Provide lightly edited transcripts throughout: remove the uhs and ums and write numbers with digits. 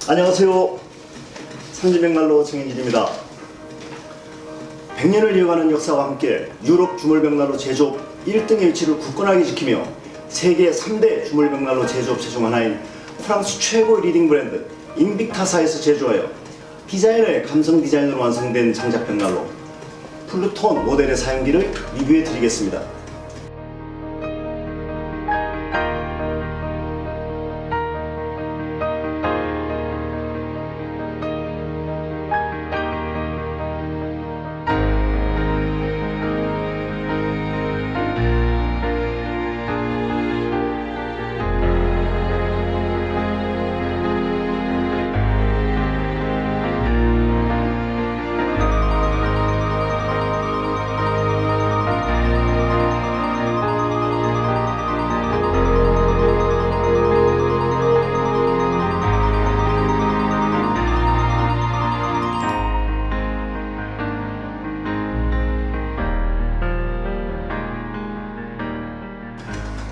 안녕하세요. 상지백난로 정인길입니다. 100년을 이어가는 역사와 함께 유럽 주물백난로 제조업 1등의 위치를 굳건하게 지키며 세계 3대 주물백난로 제조업체 중 하나인 프랑스 최고의 리딩 브랜드 인빅타사에서 제조하여 디자이너의 감성 디자인으로 완성된 장작백난로 플루톤 모델의 사용기를 리뷰해 드리겠습니다.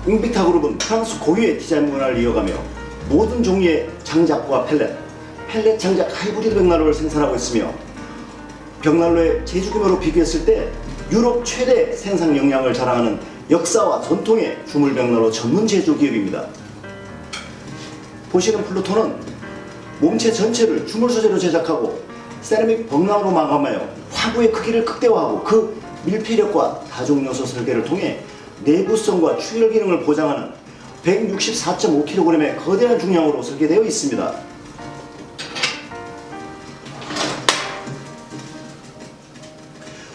인빅타 그룹은 프랑스 고유의 디자인 문화를 이어가며 모든 종류의 장작과 펠렛 장작 하이브리드 벽난로를 생산하고 있으며 벽난로의 제조 규모로 비교했을 때 유럽 최대 생산 역량을 자랑하는 역사와 전통의 주물 벽난로 전문 제조 기업입니다. 보시는 플루톤은 몸체 전체를 주물 소재로 제작하고 세라믹 벽난로로 마감하여 화구의 크기를 극대화하고 그 밀폐력과 다중 요소 설계를 통해 내구성과 출혈 기능을 보장하는 164.5kg의 거대한 중량으로 설계되어 있습니다.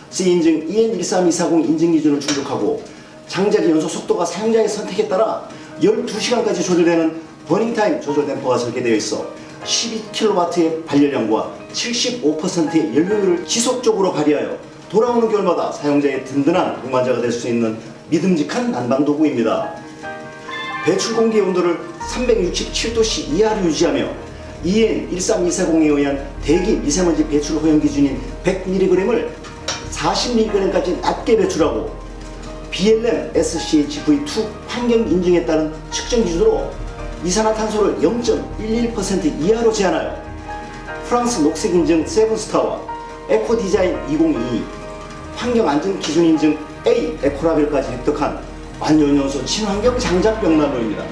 C 인증 EN13240 인증 기준을 충족하고 장작의 연소 속도가 사용자의 선택에 따라 12시간까지 조절되는 버닝타임 조절 댐퍼가 설계되어 있어 12kW의 발열량과 75%의 연료율을 지속적으로 발휘하여 돌아오는 겨울마다 사용자의 든든한 동반자가 될 수 있는 믿음직한 난방도구입니다. 배출 공기의 온도를 367도씨 이하로 유지하며 EN13240에 의한 대기 미세먼지 배출 허용 기준인 100mg을 40mg까지 낮게 배출하고 BLM SCHV2 환경 인증에 따른 측정 기준으로 이산화탄소를 0.11% 이하로 제한하여 프랑스 녹색 인증 세븐스타와 에코 디자인 2022 환경 안전 기준 인증 A 에코라벨까지 획득한 완전연소 친환경 장작 벽난로입니다.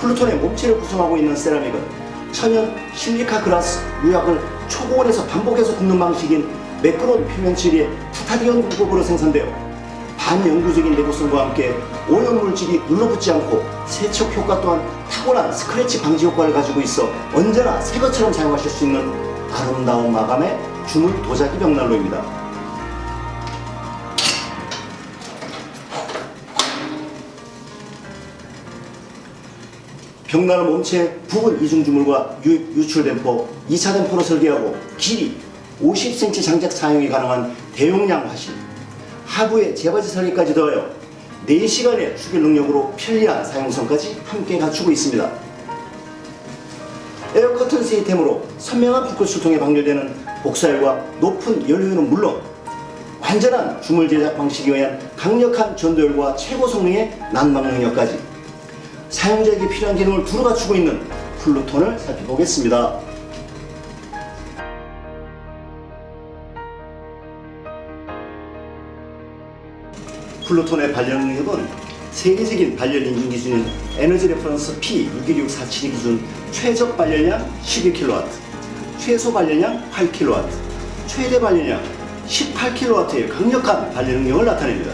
플루톤의 몸체를 구성하고 있는 세라믹은 천연 실리카 글라스 유약을 초고온에서 반복해서 굽는 방식인 매끄러운 표면 처리의 타타디언 공법으로 생산되어 반영구적인 내구성과 함께 오염물질이 눌러붙지 않고 세척 효과 또한 탁월한 스크래치 방지 효과를 가지고 있어 언제나 새 것처럼 사용하실 수 있는 아름다운 마감의 주물 도자기 벽난로입니다. 벽난로 몸체 부분 이중 주물과 유입 유출 댐퍼 2차 댐퍼로 설계하고 길이 50cm 장작 사용이 가능한 대용량 화실, 하부에 재바지 설계까지 더하여 4시간의 추결 능력으로 편리한 사용성까지 함께 갖추고 있습니다. 에어 커튼 시스템으로 선명한 불꽃 출통에 방열되는 복사열과 높은 연료율은 물론 완전한 주물 제작 방식에 의한 강력한 전도열과 최고 성능의 난방 능력까지 사용자에게 필요한 기능을 두루 갖추고 있는 플루톤을 살펴보겠습니다. 플루톤의 발열 능력은 세계적인 발열 인증 기준인 에너지 레퍼런스 P61647 기준 최적 발열량 11kW, 최소 발열량 8kW, 최대 발열량 18kW의 강력한 발열 능력을 나타냅니다.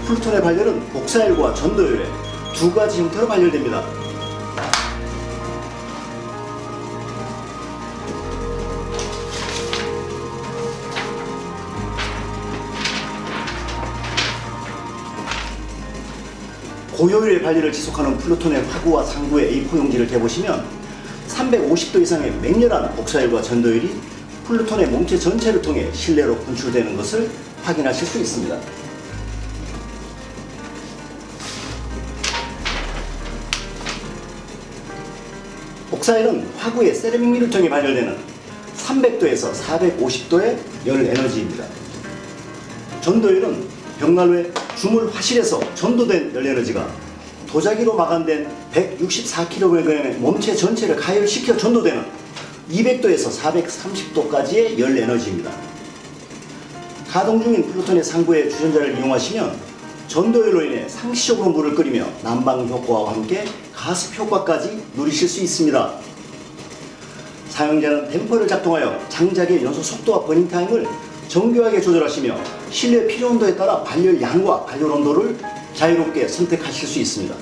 플루톤의 발열은 복사열과 전도열에 두 가지 형태로 발열됩니다. 고효율의 발열을 지속하는 플루톤의 화구와 상부의 A4 용지를 대보시면 350도 이상의 맹렬한 복사열과 전도율이 플루톤의 몸체 전체를 통해 실내로 분출되는 것을 확인하실 수 있습니다. 복사열은 화구의 세라믹 통해 발열되는 300도에서 450도의 열 에너지입니다. 전도열은 벽난로의 주물 화실에서 전도된 열 에너지가 도자기로 마감된 164kg의 몸체 전체를 가열시켜 전도되는 200도에서 430도까지의 열 에너지입니다. 가동 중인 플루톤의 상부의 주전자를 이용하시면 전도열로 인해 상시적으로 물을 끓이며 난방 효과와 함께 가습 효과까지 누리실 수 있습니다. 사용자는 댐퍼를 작동하여 장작의 연소 속도와 버닝 타임을 정교하게 조절하시며 실내 필요 온도에 따라 발열 양과 발열 온도를 자유롭게 선택하실 수 있습니다.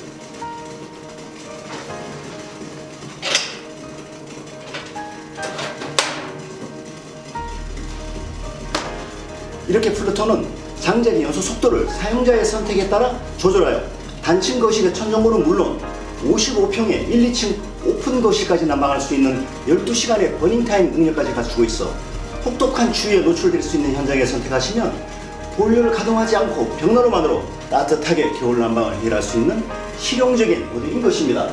이렇게 플루톤은 장작의 연소 속도를 사용자의 선택에 따라 조절하여 단층 거실의 천정고는 물론 55평의 1, 2층 오픈 거실까지 난방할 수 있는 12시간의 버닝타임 능력까지 갖추고 있어 혹독한 추위에 노출될 수 있는 현장에 선택하시면 보일러를 가동하지 않고 벽난로만으로 따뜻하게 겨울 난방을 해결할 수 있는 실용적인 모델인 것입니다.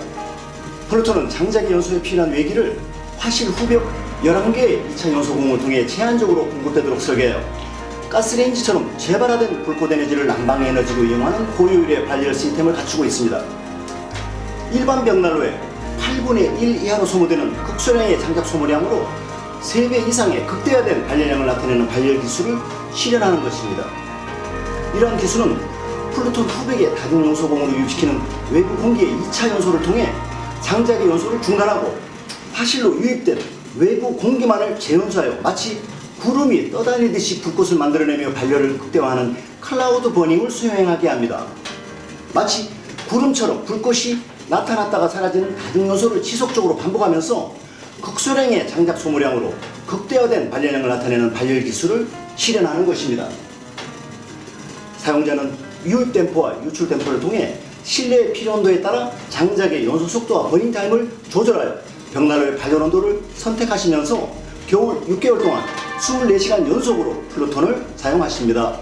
플루톤은 장작의 연소에 필요한 외기를 화실 후벽 11개의 2차 연소공을 통해 제한적으로 공급되도록 설계하여 가스레인지처럼 재발화된 불꽃 에너지를 난방 에너지로 이용하는 고효율의 발열 시스템을 갖추고 있습니다. 일반 벽난로의 8분의 1 이하로 소모되는 극소량의 장작 소모량으로 3배 이상의 극대화된 발열량을 나타내는 발열 기술을 실현하는 것입니다. 이러한 기술은 플루톤 후백의 다중 연소공으로 유입시키는 외부 공기의 2차 연소를 통해 장작의 연소를 중단하고 화실로 유입된 외부 공기만을 재연소하여 마치 구름이 떠다니듯이 불꽃을 만들어내며 발열을 극대화하는 클라우드 버닝을 수행하게 합니다. 마치 구름처럼 불꽃이 나타났다가 사라지는 다중 연소를 지속적으로 반복하면서 극소량의 장작 소모량으로 극대화된 발열량을 나타내는 발열 기술을 실현하는 것입니다. 사용자는 유입 댐퍼와 유출 댐퍼를 통해 실내의 필요 온도에 따라 장작의 연소 속도와 버닝 타임을 조절하여 벽난로의 발열 온도를 선택하시면서 겨울 6개월 동안 24시간 연속으로 플루톤을 사용하십니다.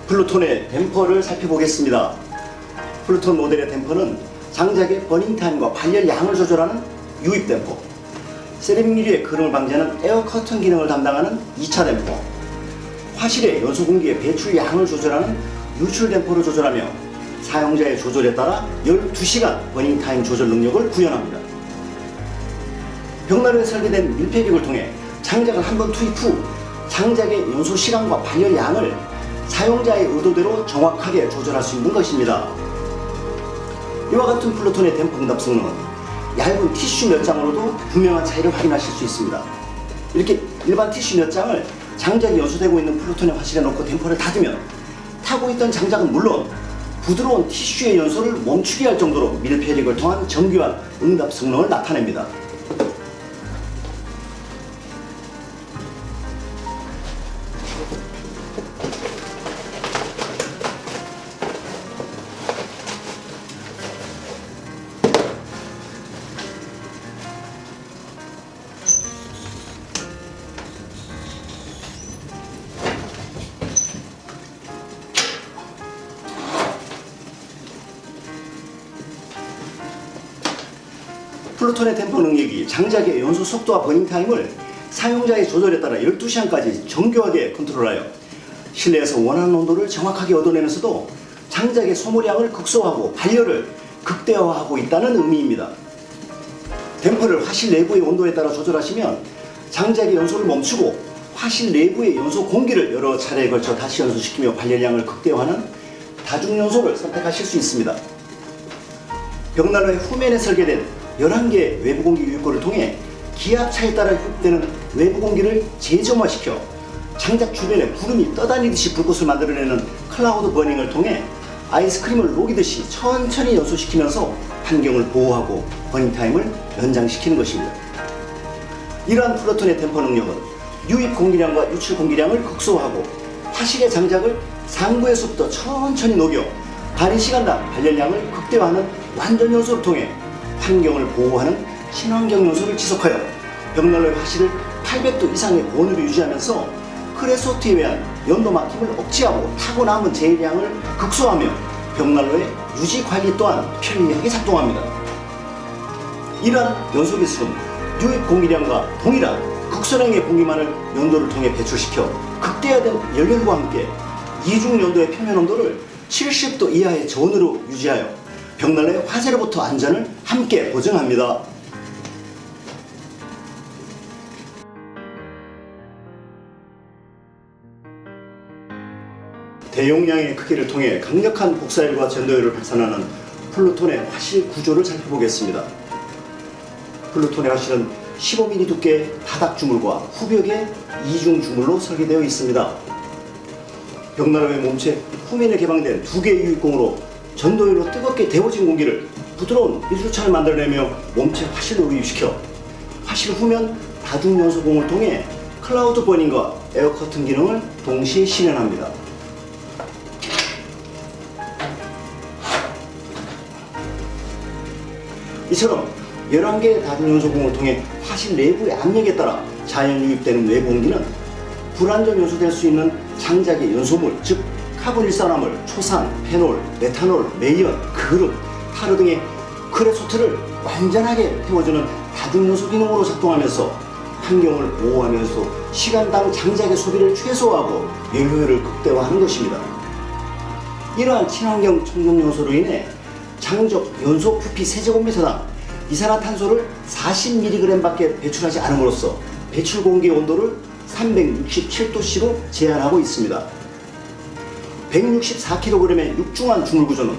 플루톤의 댐퍼를 살펴보겠습니다. 플루톤 모델의 댐퍼는 장작의 버닝 타임과 발열 양을 조절하는 유입 댐퍼, 세라믹 유리의 그름을 방지하는 에어 커튼 기능을 담당하는 2차 댐퍼, 화실의 연소 공기의 배출 양을 조절하는 유출 댐퍼를 조절하며 사용자의 조절에 따라 12시간 버닝 타임 조절 능력을 구현합니다. 벽난로에 설계된 밀폐력을 통해 장작을 한 번 투입 후 장작의 연소 시간과 발열 양을 사용자의 의도대로 정확하게 조절할 수 있는 것입니다. 이와 같은 플루톤의 댐퍼 응답 성능은 얇은 티슈 몇 장으로도 분명한 차이를 확인하실 수 있습니다. 이렇게 일반 티슈 몇 장을 장작이 연소되고 있는 플루톤의 화실에 넣고 댐퍼를 닫으면 타고 있던 장작은 물론 부드러운 티슈의 연소를 멈추게 할 정도로 밀폐력을 통한 정교한 응답 성능을 나타냅니다. 플루톤의 댐퍼 능력이 장작의 연소 속도와 버닝 타임을 사용자의 조절에 따라 12시간까지 정교하게 컨트롤하여 실내에서 원하는 온도를 정확하게 얻어내면서도 장작의 소모량을 극소화하고 발열을 극대화하고 있다는 의미입니다. 댐퍼를 화실 내부의 온도에 따라 조절하시면 장작의 연소를 멈추고 화실 내부의 연소 공기를 여러 차례에 걸쳐 다시 연소시키며 발열량을 극대화하는 다중연소를 선택하실 수 있습니다. 벽난로의 후면에 설계된 11개의 외부 공기 유입구를 통해 기압차에 따라 유입되는 외부 공기를 재점화시켜 장작 주변에 구름이 떠다니듯이 불꽃을 만들어내는 클라우드 버닝을 통해 아이스크림을 녹이듯이 천천히 연소시키면서 환경을 보호하고 버닝 타임을 연장시키는 것입니다. 이러한 플루톤의 댐퍼 능력은 유입 공기량과 유출 공기량을 극소화하고 화실의 장작을 상부에서부터 천천히 녹여 단위 시간당 발열량을 극대화하는 완전 연소를 통해 환경을 보호하는 친환경 연소를 지속하여 벽난로의 화실을 800도 이상의 고온으로 유지하면서 크레소트에 의한 연도 막힘을 억제하고 타고 남은 제일량을 극소화하며 벽난로의 유지 관리 또한 편리하게 작동합니다. 이러한 연소 기술은 유입 공기량과 동일한 극소량의 공기만을 연도를 통해 배출시켜 극대화된 열연과 함께 이중 연도의 표면 온도를 70도 이하의 저온으로 유지하여 벽난로의 화재로부터 안전을 함께 보증합니다. 대용량의 크기를 통해 강력한 복사열과 전도열을 발산하는 플루톤의 화실 구조를 살펴보겠습니다. 플루톤의 화실은 15mm 두께의 바닥 주물과 후벽의 이중 주물로 설계되어 있습니다. 벽난로의 몸체 후면에 개방된 두 개의 유입공으로 전도열로 뜨겁게 데워진 공기를 부드러운 밀수차를 만들어내며 몸체 화실로 유입시켜 화실 후면 다중 연소공을 통해 클라우드 버닝과 에어 커튼 기능을 동시에 실현합니다. 이처럼 11개의 다중 연소공을 통해 화실 내부의 압력에 따라 자연 유입되는 외부 공기는 불안정 연소될 수 있는 장작의 연소물, 즉 카본 일산화물, 초산, 페놀, 메탄올, 메이언, 그릇, 타르 등의 크레소트를 완전하게 태워주는 다중 연소 기능으로 작동하면서 환경을 보호하면서 시간당 장작의 소비를 최소화하고 연료율을 극대화하는 것입니다. 이러한 친환경 청정 연소로 인해 장적 연소 부피 세제곱미터당 이산화탄소를 40mg밖에 배출하지 않음으로써 배출 공기 온도를 367도씨로 제한하고 있습니다. 164kg의 육중한 주물구조는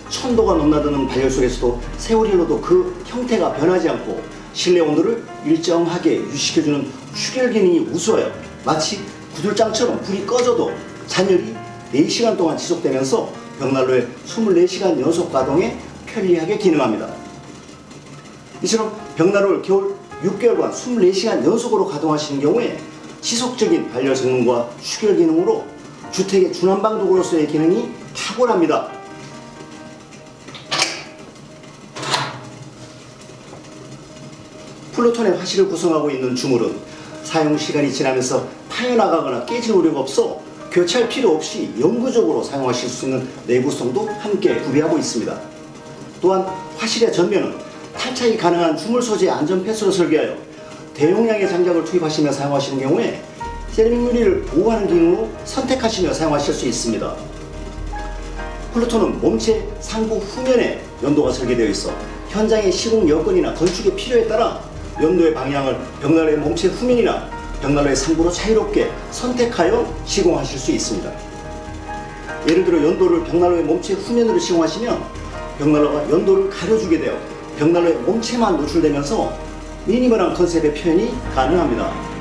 1000도가 넘나드는 발열 속에서도 세월이 흘러도 그 형태가 변하지 않고 실내 온도를 일정하게 유지시켜주는 축열 기능이 우수하여 마치 구들장처럼 불이 꺼져도 잔열이 4시간 동안 지속되면서 벽난로의 24시간 연속 가동에 편리하게 기능합니다. 이처럼 벽난로를 겨울 6개월간 24시간 연속으로 가동하시는 경우에 지속적인 발열 성능과 축열 기능으로 주택의 중난방 도구로서의 기능이 탁월합니다. 플루톤의 화실을 구성하고 있는 주물은 사용 시간이 지나면서 파여나가거나 깨질 우려가 없어 교체할 필요 없이 영구적으로 사용하실 수 있는 내구성도 함께 구비하고 있습니다. 또한 화실의 전면은 탈착이 가능한 주물 소재 안전 패스로 설계하여 대용량의 장작을 투입하시며 사용하시는 경우에 세라믹 유리를 보호하는 기능으로 선택하시며 사용하실 수 있습니다. 플루톤은 몸체 상부 후면에 연도가 설계되어 있어 현장의 시공 여건이나 건축의 필요에 따라 연도의 방향을 벽난로의 몸체 후면이나 벽난로의 상부로 자유롭게 선택하여 시공하실 수 있습니다. 예를 들어 연도를 벽난로의 몸체 후면으로 시공하시면 벽난로가 연도를 가려주게 되어 벽난로의 몸체만 노출되면서 미니멀한 컨셉의 표현이 가능합니다.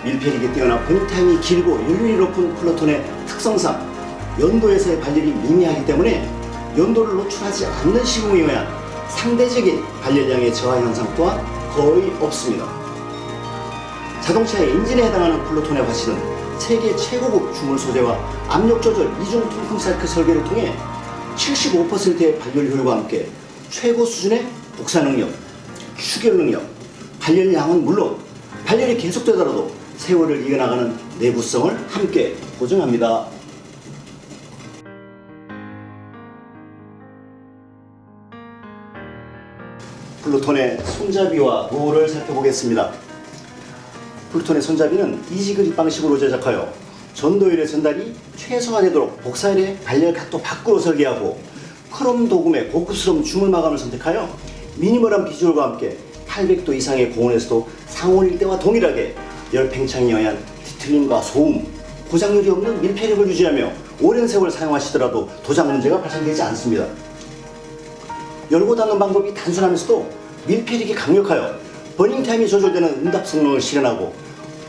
밀폐력이 뛰어나 버닝타임이 길고 연료율이 높은 플루톤의 특성상 연도에서의 발열이 미미하기 때문에 연도를 노출하지 않는 시공에 의한 상대적인 발열량의 저하 현상 또한 거의 없습니다. 자동차의 엔진에 해당하는 플루톤의 화실은 세계 최고급 주물 소재와 압력 조절 이중 통풍 사이클 설계를 통해 75%의 발열 효율과 함께 최고 수준의 복사 능력, 축열 능력, 발열량은 물론 발열이 계속되더라도 세월을 이겨나가는 내구성을 함께 보증합니다. 플루톤의 손잡이와 노를 살펴보겠습니다. 플루톤의 손잡이는 이지그립 방식으로 제작하여 전도율의 전달이 최소화되도록 복사열의 발열 각도 밖으로 설계하고 크롬 도금의 고급스러운 주물 마감을 선택하여 미니멀한 비주얼과 함께 800도 이상의 고온에서도 상온일 때와 동일하게 열 팽창에 의한 뒤틀림과 소음, 고장률이 없는 밀폐력을 유지하며 오랜 세월 사용하시더라도 도장 문제가 발생되지 않습니다. 열고 닫는 방법이 단순하면서도 밀폐력이 강력하여 버닝타임이 조절되는 응답 성능을 실현하고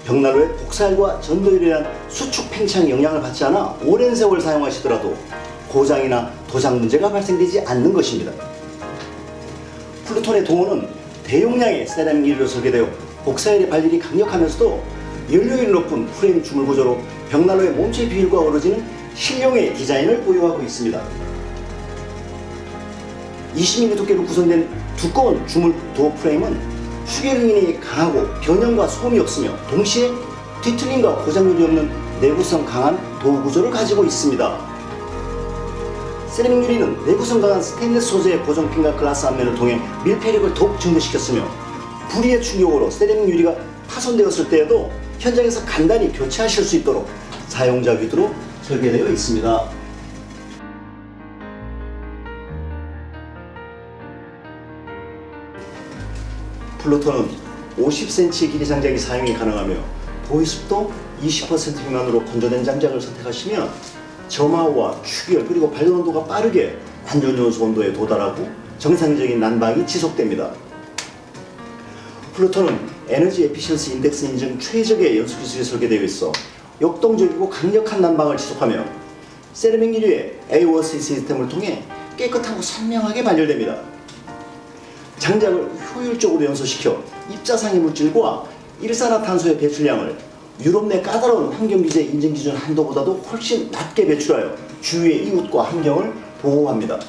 벽난로의 복사열과 전도율에 대한 수축 팽창 영향을 받지 않아 오랜 세월 사용하시더라도 고장이나 도장 문제가 발생되지 않는 것입니다. 플루톤의 동호는 대용량의 세라믹 유리로 설계되어 복사열의 발열이 강력하면서도 연료율이 높은 프레임 주물 구조로 벽난로의 몸체 비율과 어우러지는 실용의 디자인을 보유하고 있습니다. 20mm 두께로 구성된 두꺼운 주물 도어 프레임은 축열 기능이 강하고 변형과 소음이 없으며 동시에 뒤틀림과 고장률이 없는 내구성 강한 도우 구조를 가지고 있습니다. 세라믹 유리는 내구성 강한 스테인리스 소재의 고정핀과 글라스 앞면을 통해 밀폐력을 더욱 증대시켰으며 불의의 충격으로 세라믹 유리가 파손되었을 때에도 현장에서 간단히 교체하실 수 있도록 사용자 위주로 설계되어 있습니다. 플루톤은 50cm 길이 장작이 사용이 가능하며 보이습도 20% 미만으로 건조된 장작을 선택하시면 점화와 축열 그리고 발열 온도가 빠르게 완전연소 온도에 도달하고 정상적인 난방이 지속됩니다. 플루톤은 에너지 에피션시 인덱스 인증 최적의 연소 기술이 설계되어 있어 역동적이고 강력한 난방을 지속하며 세라믹 유리의 AOC 시스템을 통해 깨끗하고 선명하게 발열됩니다. 장작을 효율적으로 연소시켜 입자상의 물질과 일산화탄소의 배출량을 유럽 내 까다로운 환경규제 인증기준 한도보다도 훨씬 낮게 배출하여 주위의 이웃과 환경을 보호합니다.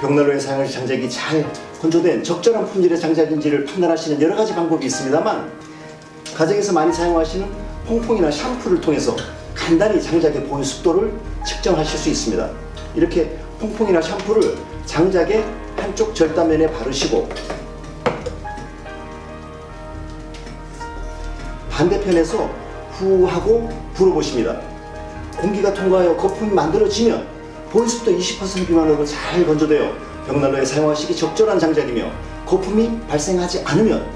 벽난로에 사용할 장작이 잘 건조된 적절한 품질의 장작인지를 판단하시는 여러가지 방법이 있습니다만 가정에서 많이 사용하시는 퐁퐁이나 샴푸를 통해서 간단히 장작의 보유 습도를 측정하실 수 있습니다. 이렇게 퐁퐁이나 샴푸를 장작의 한쪽 절단면에 바르시고 반대편에서 후 하고 불어보십니다. 공기가 통과하여 거품이 만들어지면 보이습도 20% 미만으로 잘 건조되어 벽난로에 사용하시기 적절한 장작이며 거품이 발생하지 않으면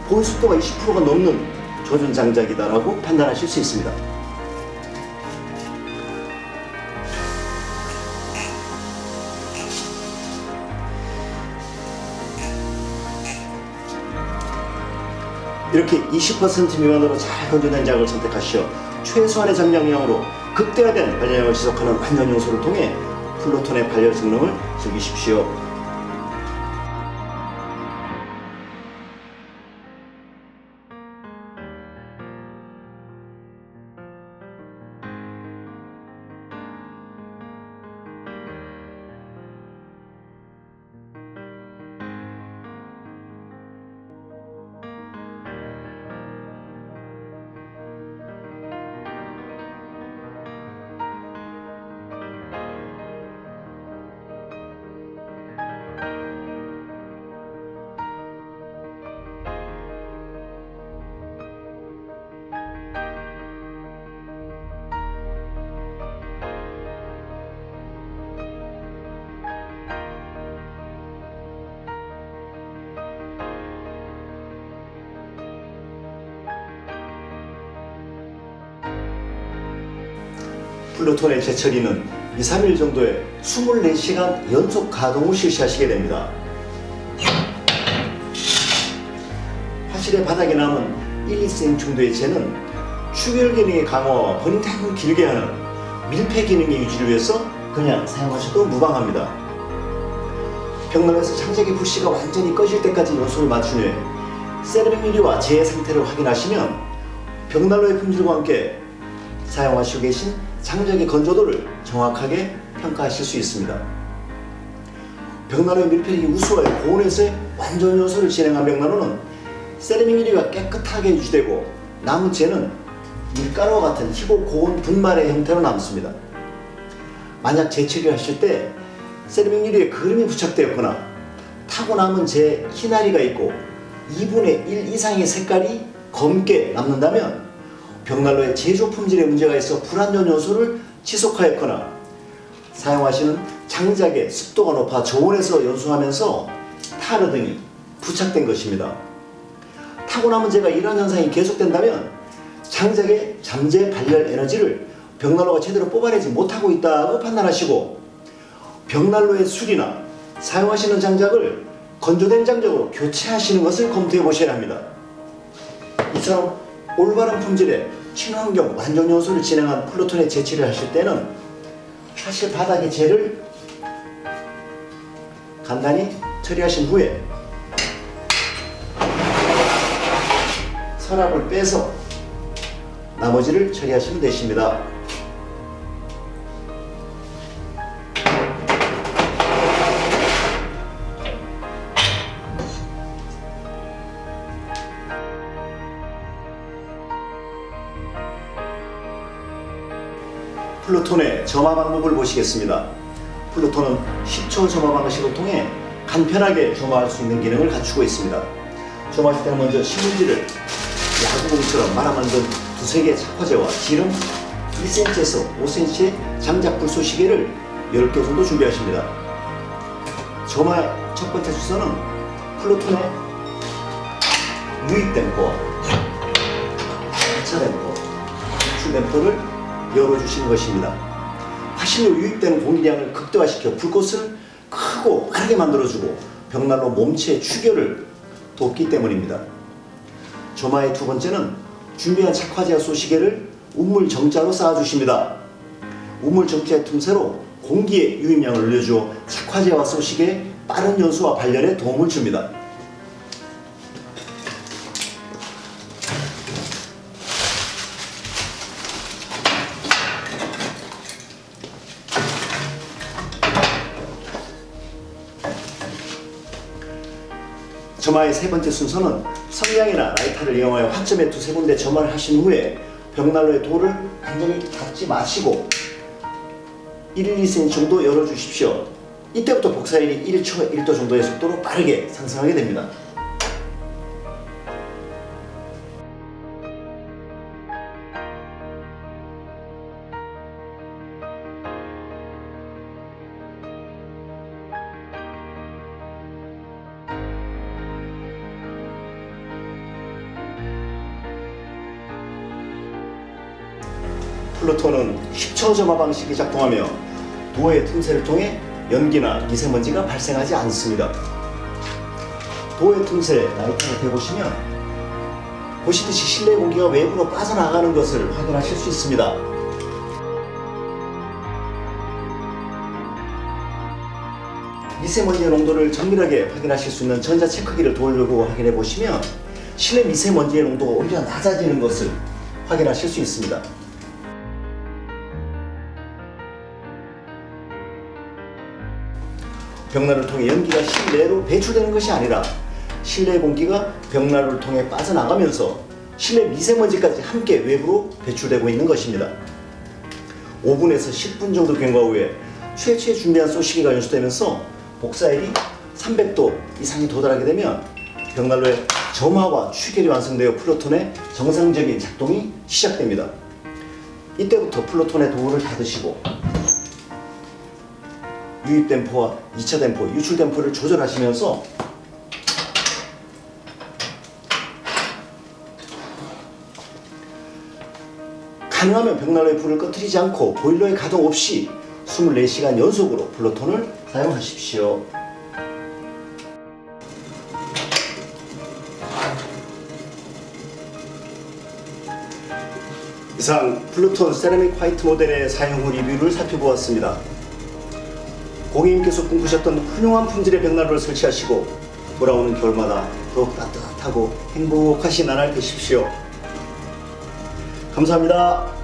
보이습도가 20%가 넘는 조준 장작이다라고 판단하실 수 있습니다. 이렇게 20% 미만으로 잘 건조된 장을 선택하시어 최소한의 장작량으로 극대화된 발열량을 지속하는 완전 연소를 통해 플루톤의 발열 성능을 즐기십시오. 플루톤의 재처리는 2-3일 정도의 24시간 연속 가동을 실시하시게 됩니다. 화실의 바닥에 남은 1,2cm 정도의 재는 축열 기능의 강화와 버닝 타임을 길게 하는 밀폐 기능의 유지를 위해서 그냥 사용하셔도 무방합니다. 벽난로에서 장작의 불씨가 완전히 꺼질 때까지 연소를 맞춘 후에 세라믹 유리와 재의 상태를 확인하시면 벽난로의 품질과 함께 사용하시고 계신 장작의 건조도를 정확하게 평가하실 수 있습니다. 벽난로의 밀폐력이 우수하여 고온에서의 완전 연소를 진행한 벽난로는 세라믹 유리가 깨끗하게 유지되고 남은 재는 밀가루와 같은 희고 고온 분말의 형태로 남습니다. 만약 재처리를 하실 때 세라믹 유리에 그름이 부착되었거나 타고 남은 재 희나리가 있고 2분의 1 이상의 색깔이 검게 남는다면 벽난로의 제조 품질에 문제가 있어 불완전 연소를 지속하였거나 사용하시는 장작의 습도가 높아 저온에서 연소하면서 타르 등이 부착된 것입니다. 타고 남은 재가 이러한 현상이 계속된다면 장작의 잠재 발열 에너지를 벽난로가 제대로 뽑아내지 못하고 있다고 판단하시고 벽난로의 수리나 사용하시는 장작을 건조된 장작으로 교체하시는 것을 검토해 보셔야 합니다. 이처럼 올바른 품질의 친환경 완전 연소를 진행한 플루톤의 재처리를 하실 때는 화실 바닥의 재를 간단히 처리하신 후에 서랍을 빼서 나머지를 처리하시면 되십니다. 플루톤의 점화 방법을 보시겠습니다. 플루톤은 10초 점화 방식을 통해 간편하게 점화할 수 있는 기능을 갖추고 있습니다. 점화할 때는 먼저 신문지를 야구공처럼 말아 만든 두세 개의 착화제와 기름 1cm에서 5cm의 장작 불쏘시개를 10개 정도 준비하십니다. 점화의 첫 번째 순서는 플루톤의 유입 댐퍼와 2차 댐퍼, 유출 댐퍼를 열어주시는 것입니다. 화실로 유입되는 공기량을 극대화시켜 불꽃을 크고 빠르게 만들어주고 벽난로 몸체의 추결을 돕기 때문입니다. 점화의 두 번째는 준비한 착화제와 쏘시개를 우물 정자로 쌓아주십니다. 우물 정자의 틈새로 공기의 유입량을 늘려주어 착화제와 쏘시개의 빠른 연소와 발열에 도움을 줍니다. 점화의 세 번째 순서는 성냥이나 라이터를 이용하여 화점에 두세 군데 점화를 하신 후에 벽난로의 돌을 완전히 닫지 마시고 1, 2cm 정도 열어주십시오. 이때부터 복사율이 1초 1도 정도의 속도로 빠르게 상승하게 됩니다. 플루톤은 10초 점화 방식이 작동하며 도어의 틈새를 통해 연기나 미세먼지가 발생하지 않습니다. 도어의 틈새 라이터를 대보시면 보시듯이 실내 공기가 외부로 빠져나가는 것을 확인하실 수 있습니다. 미세먼지의 농도를 정밀하게 확인하실 수 있는 전자체크기를 돌리고 확인해 보시면 실내 미세먼지의 농도가 오히려 낮아지는 것을 확인하실 수 있습니다. 벽난로를 통해 연기가 실내로 배출되는 것이 아니라 실내 공기가 벽난로를 통해 빠져나가면서 실내 미세먼지까지 함께 외부로 배출되고 있는 것입니다. 5분에서 10분 정도 경과 후에 최초에 준비한 쏘시개가 연소되면서 복사율이 300도 이상이 도달하게 되면 벽난로의 점화와 추결이 완성되어 플루톤의 정상적인 작동이 시작됩니다. 이때부터 플루톤의 도어를 닫으시고 유입 댐퍼와 2차 댐퍼, 유출 댐퍼를 조절하시면서 가능하면 벽난로의 불을 꺼뜨리지 않고 보일러의 가동 없이 24시간 연속으로 플루톤을 사용하십시오. 이상 플루톤 세라믹 화이트 모델의 사용 후 리뷰를 살펴보았습니다. 고객님께서 꿈꾸셨던 훌륭한 품질의 벽난로를 설치하시고 돌아오는 겨울마다 더욱 따뜻하고 행복하신 나날 되십시오. 감사합니다.